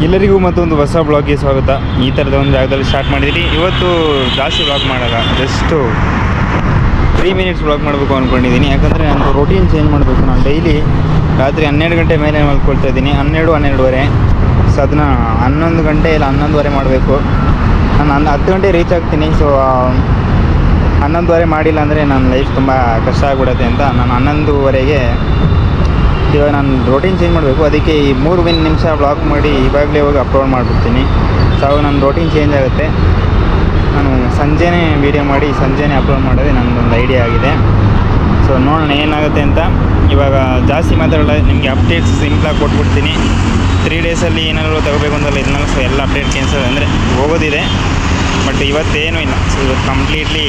ಎಲ್ಲರಿಗೂ ಮತ್ತೊಂದು ಹೊಸ ಬ್ಲಾಗ್ಗೆ ಸ್ವಾಗತ. ಈ ಥರದ ಒಂದು ಜಾಗದಲ್ಲಿ ಸ್ಟಾರ್ಟ್ ಮಾಡಿದ್ದೀನಿ. ಇವತ್ತು ಜಾಸ್ತಿ ಬ್ಲಾಗ್ ಮಾಡಲ್ಲ, ಜಸ್ಟು 3 ಮಿನಿಟ್ಸ್ ಬ್ಲಾಗ್ ಮಾಡಬೇಕು ಅಂದ್ಕೊಂಡಿದ್ದೀನಿ. ಯಾಕಂದರೆ ನಾನು ರೊಟೀನ್ ಚೇಂಜ್ ಮಾಡಬೇಕು. ನಾನು ಡೈಲಿ ರಾತ್ರಿ 12 ಗಂಟೆ ಮೇಲೆ ಮಲ್ಕೊಳ್ತಾ ಇದ್ದೀನಿ, 12-12:30. ಸೊ ಅದನ್ನ 11 ಗಂಟೆ ಇಲ್ಲ 11:30 ಮಾಡಬೇಕು. ನಾನು 10 ಗಂಟೆ ರೀಚ್ ಆಗ್ತೀನಿ. ಸೊ 11:30 ಮಾಡಿಲ್ಲ ಅಂದರೆ ನನ್ನ ಲೈಫ್ ತುಂಬ ಕಷ್ಟ ಆಗಿಬಿಡುತ್ತೆ ಅಂತ ನಾನು 11:30ಗೆ ಇವಾಗ ನಾನು ರೋಟೀನ್ ಚೇಂಜ್ ಮಾಡಬೇಕು. ಅದಕ್ಕೆ ಈ 3 ನಿಮಿಷ ಬ್ಲಾಗ್ ಮಾಡಿ ಇವಾಗಲೇ ಹೋಗಿ ಅಪ್ಲೋಡ್ ಮಾಡಿಬಿಡ್ತೀನಿ. ಸೊ ಅವಾಗ ನನ್ನ ರೋಟೀನ್ ಚೇಂಜ್ ಆಗುತ್ತೆ. ನಾನು ಸಂಜೆನೇ ವೀಡಿಯೋ ಮಾಡಿ ಸಂಜೆನೇ ಅಪ್ಲೋಡ್ ಮಾಡೋದೇ ನನ್ನದೊಂದು ಐಡಿಯಾ ಆಗಿದೆ. ಸೊ ನೋಡೋಣ ಏನಾಗುತ್ತೆ ಅಂತ. ಇವಾಗ ಜಾಸ್ತಿ ಮಾತಾಡಲ್ಲ, ನಿಮಗೆ ಅಪ್ಡೇಟ್ಸ್ ಸಿಂಪಲಾಗಿ ಕೊಟ್ಬಿಡ್ತೀನಿ. 3 ಡೇಸಲ್ಲಿ ಏನಾದರೂ ತಗೋಬೇಕು ಅಂತಲ್ಲ ಇದನ್ನೆಲ್ಲ. ಸೊ ಎಲ್ಲ ಅಪ್ಡೇಟ್ ಕ್ಯಾನ್ಸಲ್ ಅಂದರೆ ಹೋಗೋದಿದೆ, ಬಟ್ ಇವತ್ತೇನೂ ಇಲ್ಲ. ಸೊ ಇವತ್ತು ಕಂಪ್ಲೀಟ್ಲಿ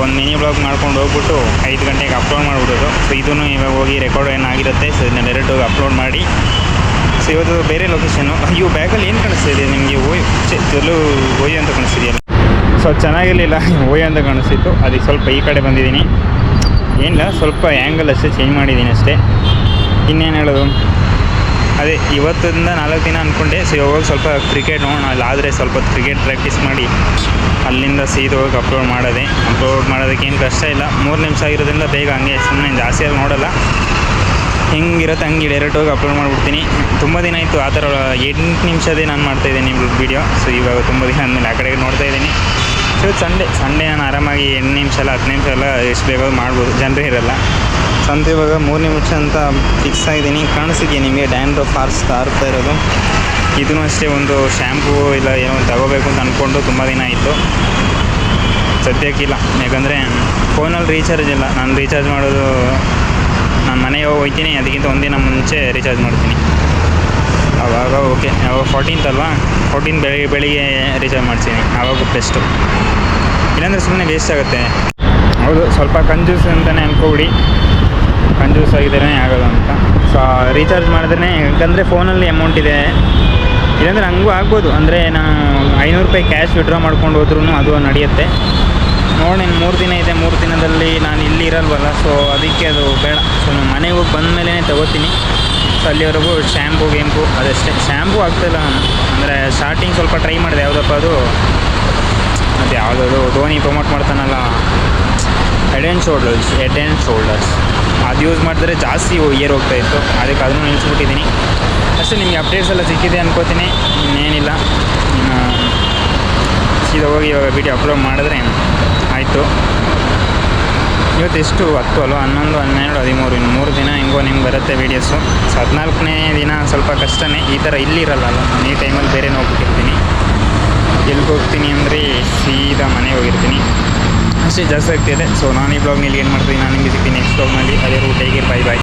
ಒಂದು ಮಿನಿ ಬ್ಲಾಗ್ ಮಾಡ್ಕೊಂಡು ಹೋಗ್ಬಿಟ್ಟು 5 ಗಂಟೆಗೆ ಅಪ್ಲೋಡ್ ಮಾಡಿಬಿಡೋದು. ಸೊ ಇದನ್ನು ಇವಾಗ ಹೋಗಿ ರೆಕಾರ್ಡ್ ಏನಾಗಿರುತ್ತೆ, ಸೊ ಇದನ್ನ ಡೈರೆಕ್ಟ್ ಹೋಗಿ ಅಪ್ಲೋಡ್ ಮಾಡಿ. ಸೊ ಇವತ್ತು ಬೇರೆ ಲೊಕೇಶನ್ನು. ಇವು ಬ್ಯಾಗಲ್ಲಿ ಏನು ಕಾಣಿಸ್ತಿದೆ ನಿಮಗೆ? ಎಲ್ಲೂ ಓಯ್ ಅಂತ ಕಾಣಿಸ್ತಿದೆಯಲ್ಲ. ಸೊ ಚೆನ್ನಾಗಿರಲಿಲ್ಲ, ಓಯ್ ಅಂತ ಕಾಣಿಸ್ತಿತ್ತು. ಅದಕ್ಕೆ ಸ್ವಲ್ಪ ಈ ಕಡೆ ಬಂದಿದ್ದೀನಿ. ಏನಿಲ್ಲ, ಸ್ವಲ್ಪ ಆ್ಯಂಗಲ್ ಅಷ್ಟೇ ಚೇಂಜ್ ಮಾಡಿದ್ದೀನಿ ಅಷ್ಟೇ. ಇನ್ನೇನು ಹೇಳೋದು, ಅದೇ ಇವತ್ತಿಂದ 4 ದಿನ ಅಂದ್ಕೊಂಡೆ. ಸೊ ಇವಾಗ ಸ್ವಲ್ಪ ಕ್ರಿಕೆಟ್ ನೋಡೋಣ, ಅಲ್ಲಾದರೆ ಸ್ವಲ್ಪ ಕ್ರಿಕೆಟ್ ಪ್ರಾಕ್ಟೀಸ್ ಮಾಡಿ ಅಲ್ಲಿಂದ ಸೀದಾ ಹೋಗಿ ಅಪ್ಲೋಡ್ ಮಾಡೋದಕ್ಕೆ ಏನು ಕಷ್ಟ ಇಲ್ಲ. 3 ನಿಮಿಷ ಆಗಿರೋದ್ರಿಂದ ಬೇಗ ಹಂಗೆ ಸುಮ್ಮನೆ ಜಾಸ್ತಿ ಆಗಿ ನೋಡೋಲ್ಲ, ಹೆಂಗಿರುತ್ತೆ ಹಂಗೆ ಡೈರೆಕ್ಟ್ ಹೋಗಿ ಅಪ್ಲೋಡ್ ಮಾಡಿಬಿಡ್ತೀನಿ. ತುಂಬ ದಿನ ಆಯಿತು ಆ ಥರ 8 ನಿಮಿಷದೇ ನಾನು ಮಾಡ್ತಾಯಿದ್ದೀನಿ ವೀಡಿಯೋ. ಸೊ ಇವಾಗ ತುಂಬ ದಿನ ಆದಮೇಲೆ ಆ ಕಡೆಗೆ ನೋಡ್ತಾಯಿದ್ದೀನಿ. ಸೊ ಸಂಡೇ ನಾನು ಆರಾಮಾಗಿ 8 ನಿಮಿಷ ಎಲ್ಲ 10 ನಿಮಿಷ ಎಲ್ಲ ಎಷ್ಟು ಬೇಕಾದ್ರೂ ಮಾಡ್ಬೋದು, ಜನರೇ ಇರೋಲ್ಲ. ಸಂತೆ ಇವಾಗ 3 ನಿಮಿಷ ಅಂತ ಫಿಕ್ಸ್ ಆಗಿದ್ದೀನಿ. ಕಾಣಿಸಿದ್ಯಾ ನಿಮಗೆ ಡ್ಯಾಂಡ್ರಫ್ ಆರ್ತಾ ಇರೋದು? ಇದೂ ಅಷ್ಟೇ, ಒಂದು ಶ್ಯಾಂಪೂ ಇಲ್ಲ ಏನೋ ತಗೋಬೇಕು ಅಂತ ಅಂದ್ಕೊಂಡು ತುಂಬ ದಿನ ಆಯಿತು. ಸದ್ಯಕ್ಕಿಲ್ಲ, ಯಾಕಂದರೆ ಫೋನಲ್ಲಿ ರೀಚಾರ್ಜ್ ಇಲ್ಲ. ನಾನು ರೀಚಾರ್ಜ್ ಮಾಡೋದು ನಾನು ಮನೆಗೆ ಹೋಗ್ತೀನಿ, ಅದಕ್ಕಿಂತ ಒಂದಿನ ಮುಂಚೆ ರೀಚಾರ್ಜ್ ಮಾಡ್ತೀನಿ. ಆವಾಗ ಓಕೆ. ಆವಾಗ 14th ಅಲ್ವಾ, 14 ಬೆಳಿಗ್ಗೆ ರೀಚಾರ್ಜ್ ಮಾಡ್ತೀನಿ, ಆವಾಗ ಬೆಸ್ಟು. ಇಲ್ಲಾಂದರೆ ಸುಮ್ಮನೆ ವೇಸ್ಟ್ ಆಗುತ್ತೆ. ಹೌದು, ಸ್ವಲ್ಪ ಕಂಜೂಸ್ ಅಂತಲೇ ಅಂದ್ಕೊಬಿಡಿ, ಕಂಜೂಸ್ ಆಗಿದ್ರೇ ಆಗೋದು ಅಂತ. ಸೊ ರೀಚಾರ್ಜ್ ಮಾಡಿದ್ರೆ, ಯಾಕಂದರೆ ಫೋನಲ್ಲಿ ಅಮೌಂಟ್ ಇದೆ. ಇಲ್ಲಾಂದರೆ ಹಂಗೂ ಆಗ್ಬೋದು. ಅಂದರೆ ನಾನು 500 ರೂಪಾಯಿ ಕ್ಯಾಶ್ ವಿಡ್ರಾ ಮಾಡ್ಕೊಂಡು ಹೋದ್ರೂ ಅದು ನಡೆಯುತ್ತೆ. ನೋಡಿ, 3 ದಿನ ಇದೆ, 3 ದಿನದಲ್ಲಿ ನಾನು ಇಲ್ಲಿ ಇರಲ್ವಲ್ಲ. ಸೊ ಅದಕ್ಕೆ ಅದು ಬೇಡ. ಸೊ ನಾನು ಮನೆಗೆ ಹೋಗಿ ಬಂದ ಮೇಲೇ ತೊಗೋತೀನಿ. ಸೊ ಅಲ್ಲಿವರೆಗೂ ಶ್ಯಾಂಪು ಅದಷ್ಟೇ. ಶ್ಯಾಂಪು ಆಗ್ತಾಯಿಲ್ಲ ನಾನು. ಅಂದರೆ ಸ್ಟಾರ್ಟಿಂಗ್ ಸ್ವಲ್ಪ ಟ್ರೈ ಮಾಡಿದೆ, ಯಾವುದಪ್ಪ ಅದು ಯಾವುದದು ಧೋನಿ ಪ್ರಮೋಟ್ ಮಾಡ್ತಾನಲ್ಲ, ಹೆಡ್ ಆ್ಯಂಡ್ ಶೋಲ್ಡರ್ಸ್ ಅದು ಯೂಸ್ ಮಾಡಿದ್ರೆ ಜಾಸ್ತಿ ಇಯರ್ ಹೋಗ್ತಾಯಿತ್ತು. ಅದಕ್ಕೆ ಅದನ್ನು ನಿಲ್ಲಿಸ್ಬಿಟ್ಟಿದ್ದೀನಿ ಅಷ್ಟೇ. ನಿಮಗೆ ಅಪ್ಡೇಟ್ಸ್ ಎಲ್ಲ ಸಿಕ್ಕಿದೆ ಅನ್ಕೋತೀನಿ. ಇನ್ನೇನಿಲ್ಲ, ಸೀದಾ ಹೋಗಿ ಇವಾಗ ವಿಡಿಯೋ ಅಪ್ಲೋಡ್ ಮಾಡಿದ್ರೆ ಆಯಿತು. ಇವತ್ತೆಷ್ಟು 10 ಅಲ್ವಾ, 11, 12, 13 ಇನ್ನು 3 ದಿನ ಹೆಂಗೋ ನಿಮ್ಗೆ ಬರುತ್ತೆ ವೀಡಿಯೋಸು. ಸೊ 14ನೇ ದಿನ ಸ್ವಲ್ಪ ಕಷ್ಟನೇ. ಈ ಥರ ಇಲ್ಲಿರಲ್ಲ, ನಾನು ಈ ಟೈಮಲ್ಲಿ ಬೇರೆ ಹೋಗ್ಬಿಟ್ಟಿರ್ತೀನಿ. ಎಲ್ಲಿಗೆ ಹೋಗ್ತೀನಿ ಅಂದರೆ ಸೀದಾ ಮನೆಗೆ ಹೋಗಿರ್ತೀನಿ ಅಷ್ಟೇ. ಜಾಸ್ತಿ ಆಗ್ತಿದೆ. ಸೊ ನಾನು ಈ ಬ್ಲಾಗ್ನಲ್ಲಿ ಏನು ಮಾಡ್ತೀನಿ, ನಾನು ನಿಮಗೆ ಸಿಗ್ತೀನಿ ನೆಕ್ಸ್ಟ್ ಬ್ಲಾಗ್ನಲ್ಲಿ. ಅದೇ ರೂಟ್ ಹೇಗೆ. ಬಾಯ್.